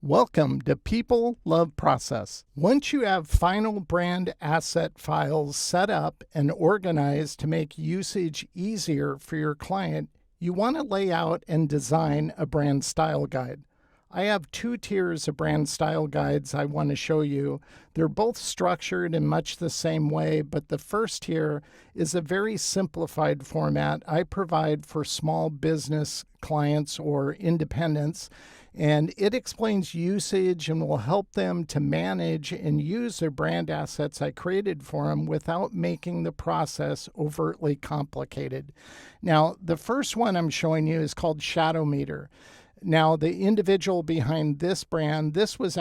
Welcome to People Love Process. Once you have final brand asset files set up and organized to make usage easier for your client, you want to lay out and design a brand style guide. I have two tiers of brand style guides I want to show you. They're both structured in much the same way, but the first tier is a very simplified format I provide for small business clients or independents, and it explains usage and will help them to manage and use their brand assets I created for them without making the process overtly complicated. Now, the first one I'm showing you is called Shadow Meter. Now, the individual behind this brand, this was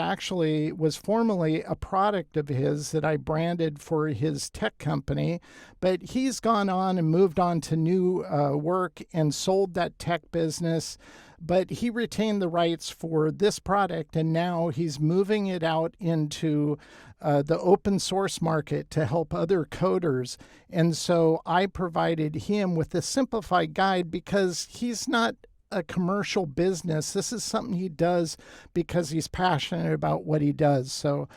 formerly a product of his that I branded for his tech company, but he's gone on and moved on to new work and sold that tech business. But he retained the rights for this product, and now he's moving it out into the open source market to help other coders. And so I provided him with a simplified guide because he's not a commercial business. This is something he does because he's passionate about what he does. So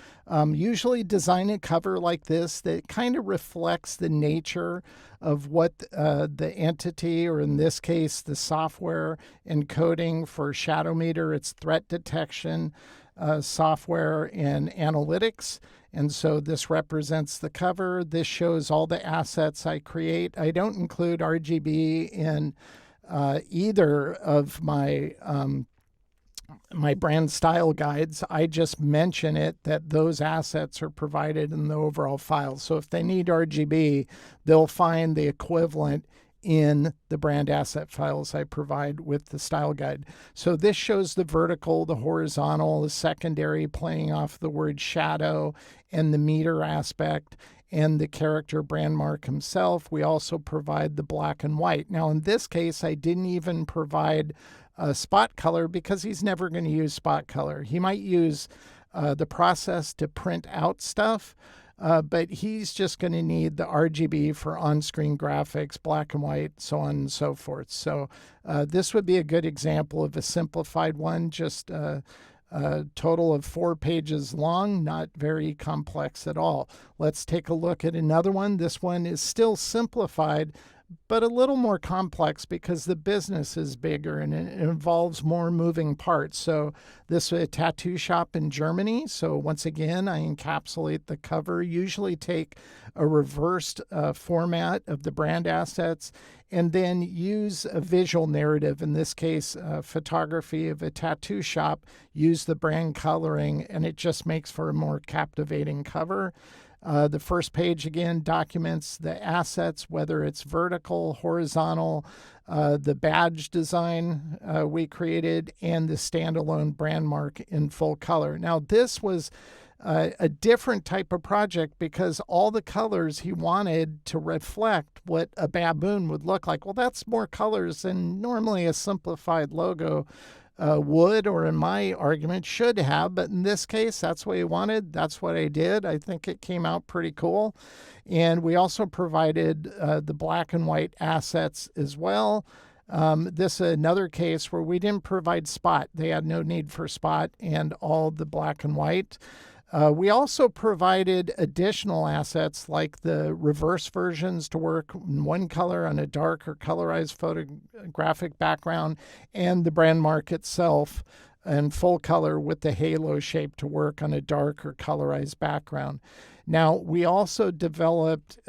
usually design a cover like this that kind of reflects the nature of what the entity, or in this case, the software encoding for Shadow Meter, it's threat detection software and analytics. And so this represents the cover. This shows all the assets I create. I don't include RGB in either of my my brand style guides. I just mention it that those assets are provided in the overall file. So if they need RGB, they'll find the equivalent in the brand asset files I provide with the style guide. So this shows the vertical, the horizontal, the secondary, playing off the word shadow, and the meter aspect, and the character brand mark himself. We also provide the black and white. Now, in this case, I didn't even provide a spot color because he's never going to use spot color. He might use the process to print out stuff, but he's just going to need the RGB for on-screen graphics, black and white, so on and so forth. So this would be a good example of a simplified one, just a total of 4 pages long, not very complex at all. Let's take a look at another one. This one is still simplified, but a little more complex because the business is bigger and it involves more moving parts. So this is a tattoo shop in Germany. So once again, I encapsulate the cover, usually take a reversed format of the brand assets, and then use a visual narrative, in this case, photography of a tattoo shop, use the brand coloring, and it just makes for a more captivating cover. The first page, again, documents the assets, whether it's vertical, horizontal, the badge design we created, and the standalone brand mark in full color. Now, this was a different type of project because all the colors he wanted to reflect what a baboon would look like. Well, that's more colors than normally a simplified logo would, or in my argument should have, but in this case, that's what he wanted. That's what I did. I think it came out pretty cool. And we also provided the black and white assets as well. This is another case where we didn't provide spot. They had no need for spot and all the black and white. We also provided additional assets like the reverse versions to work in one color on a dark or colorized photographic background, and the brand mark itself in full color with the halo shape to work on a dark or colorized background. Now, we also developed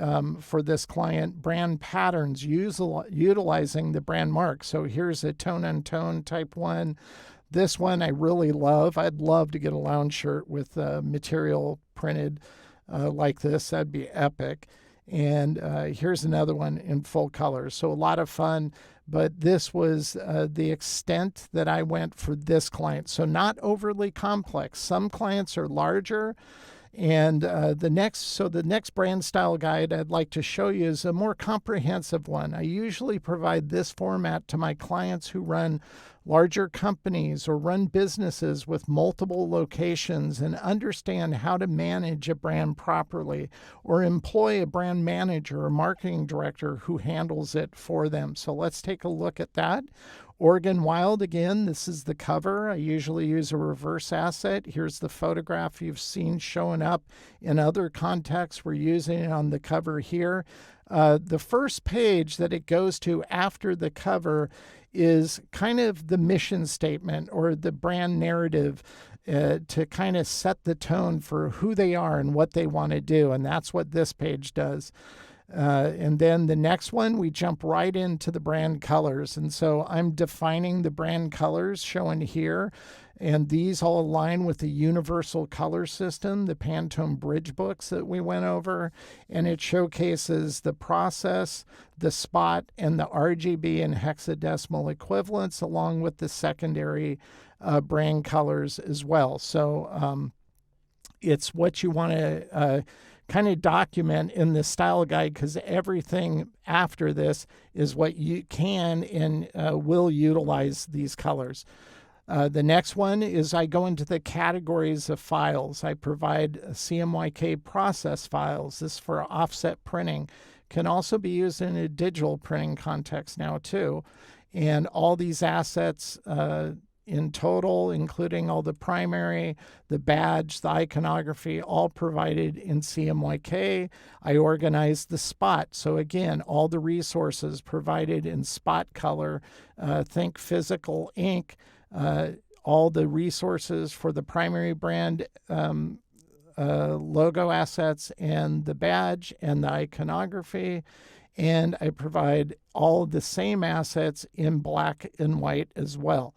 for this client brand patterns utilizing the brand mark. So here's a tone-on-tone type one. This one I really love. I'd love to get a lounge shirt with material printed like this. That'd be epic. And here's another one in full color. So a lot of fun, but this was the extent that I went for this client. So not overly complex. Some clients are larger. And the next brand style guide I'd like to show you is a more comprehensive one. I usually provide this format to my clients who run Larger companies or run businesses with multiple locations and understand how to manage a brand properly, or employ a brand manager or marketing director who handles it for them. So let's take a look at that. Oregon Wild, again, this is the cover. I usually use a reverse asset. Here's the photograph you've seen showing up in other contexts. We're using it on the cover here. The first page that it goes to after the cover is kind of the mission statement or the brand narrative to kind of set the tone for who they are and what they want to do. And that's what this page does. And then the next one, we jump right into the brand colors. And so I'm defining the brand colors shown here. And these all align with the universal color system, the Pantone bridge books that we went over. And it showcases the process, the spot, and the RGB and hexadecimal equivalents, along with the secondary brand colors as well. So it's what you want to kind of document in the style guide, because everything after this is what you can and will utilize these colors. The next one is I go into the categories of files. I provide CMYK process files. This is for offset printing. Can also be used in a digital printing context now too. And all these assets in total, including all the primary, the badge, the iconography, all provided in CMYK. I organize the spot. So again, all the resources provided in spot color. Think physical ink, all the resources for the primary brand logo assets and the badge and the iconography. And I provide all the same assets in black and white as well.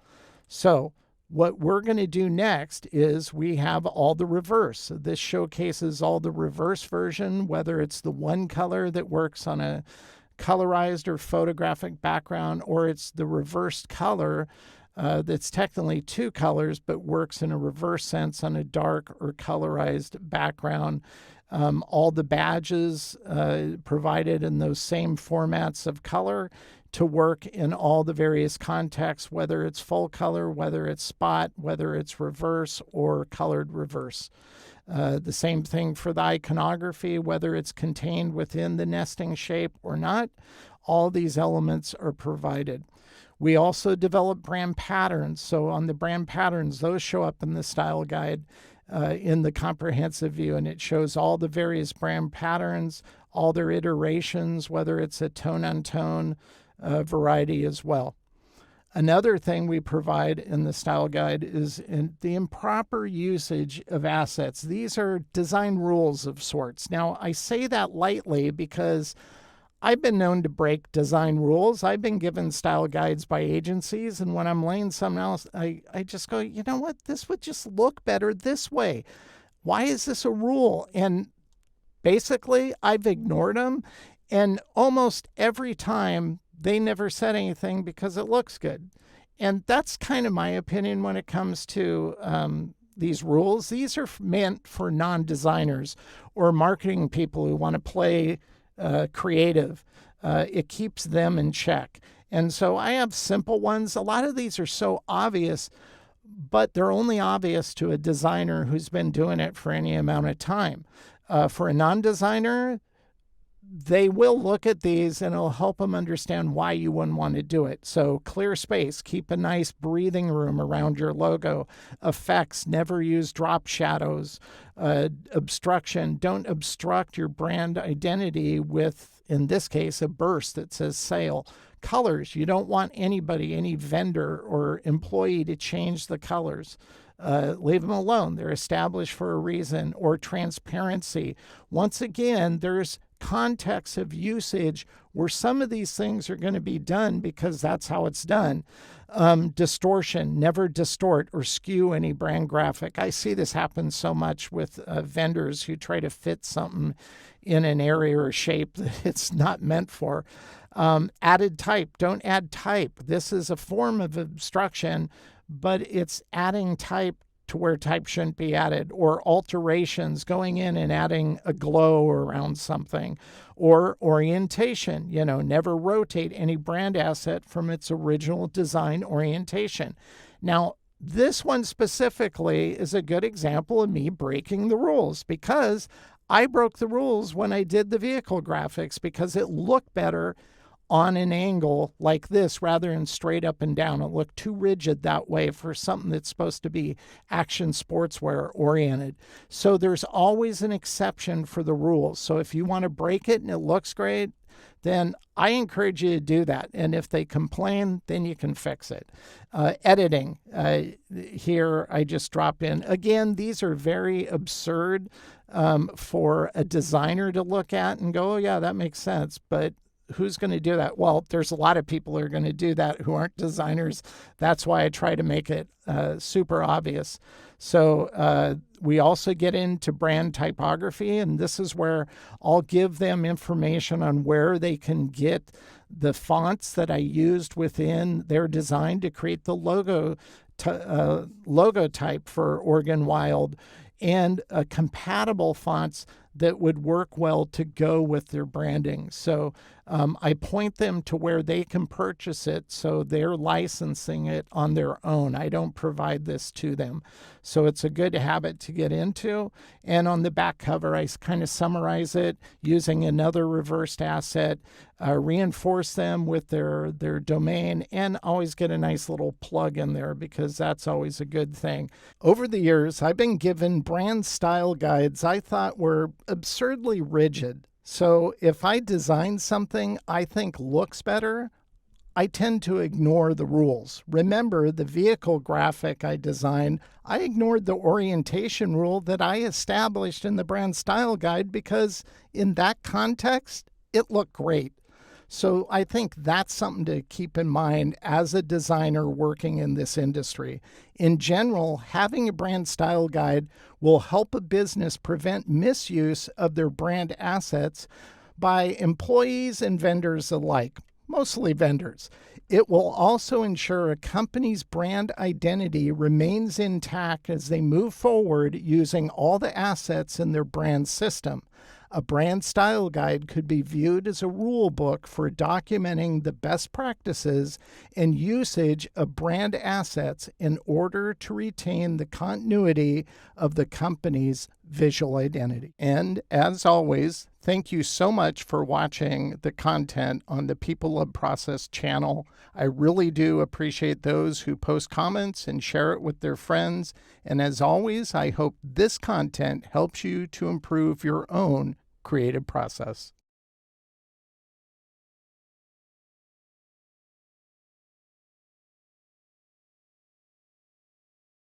So what we're going to do next is we have all the reverse. This showcases all the reverse version, whether it's the one color that works on a colorized or photographic background, or it's the reversed color that's technically two colors but works in a reverse sense on a dark or colorized background. All the badges provided in those same formats of color to work in all the various contexts, whether it's full color, whether it's spot, whether it's reverse or colored reverse. The same thing for the iconography, whether it's contained within the nesting shape or not. All these elements are provided. We also develop brand patterns. So on the brand patterns, those show up in the style guide in the comprehensive view, and it shows all the various brand patterns, all their iterations, whether it's a tone-on-tone variety as well. Another thing we provide in the style guide is the improper usage of assets. These are design rules of sorts. Now, I say that lightly because I've been known to break design rules. I've been given style guides by agencies, and when I'm laying something else, I just go, you know what? This would just look better this way. Why is this a rule? And basically, I've ignored them, and almost every time, they never said anything because it looks good. And that's kind of my opinion when it comes to these rules. These are meant for non-designers or marketing people who want to play creative. It keeps them in check. And so I have simple ones. A lot of these are so obvious, but they're only obvious to a designer who's been doing it for any amount of time. For a non-designer, they will look at these and it'll help them understand why you wouldn't want to do it. So clear space, keep a nice breathing room around your logo. Effects, never use drop shadows. Obstruction, don't obstruct your brand identity with, in this case, a burst that says sale. Colors, you don't want anybody, any vendor or employee to change the colors. Leave them alone. They're established for a reason. Or transparency. Once again, there's context of usage where some of these things are going to be done because that's how it's done. Distortion, never distort or skew any brand graphic. I see this happen so much with vendors who try to fit something in an area or shape that it's not meant for. Added type, don't add type. This is a form of obstruction, but it's adding type to where type shouldn't be added, or alterations, going in and adding a glow around something, or orientation, never rotate any brand asset from its original design orientation. Now, this one specifically is a good example of me breaking the rules, because I broke the rules when I did the vehicle graphics because it looked better on an angle like this rather than straight up and down. It looked too rigid that way for something that's supposed to be action sportswear oriented. So there's always an exception for the rules. So if you want to break it and it looks great, then I encourage you to do that. And if they complain, then you can fix it. Editing. Here, I just drop in. Again, these are very absurd for a designer to look at and go, oh, yeah, that makes sense. But who's going to do that? Well, there's a lot of people who are going to do that who aren't designers. That's why I try to make it super obvious. So we also get into brand typography, and this is where I'll give them information on where they can get the fonts that I used within their design to create the logo type for Oregon Wild, and compatible fonts that would work well to go with their branding. So I point them to where they can purchase it, so they're licensing it on their own. I don't provide this to them. So it's a good habit to get into. And on the back cover, I kind of summarize it using another reversed asset, reinforce them with their domain, and always get a nice little plug in there because that's always a good thing. Over the years, I've been given brand style guides I thought were absurdly rigid. So if I design something I think looks better, I tend to ignore the rules. Remember, the vehicle graphic I designed, I ignored the orientation rule that I established in the brand style guide because in that context, it looked great. So I think that's something to keep in mind as a designer working in this industry. In general, having a brand style guide will help a business prevent misuse of their brand assets by employees and vendors alike, mostly vendors. It will also ensure a company's brand identity remains intact as they move forward using all the assets in their brand system. A brand style guide could be viewed as a rule book for documenting the best practices and usage of brand assets in order to retain the continuity of the company's visual identity. And as always, thank you so much for watching the content on the People Love Process channel. I really do appreciate those who post comments and share it with their friends. And as always, I hope this content helps you to improve your own creative process.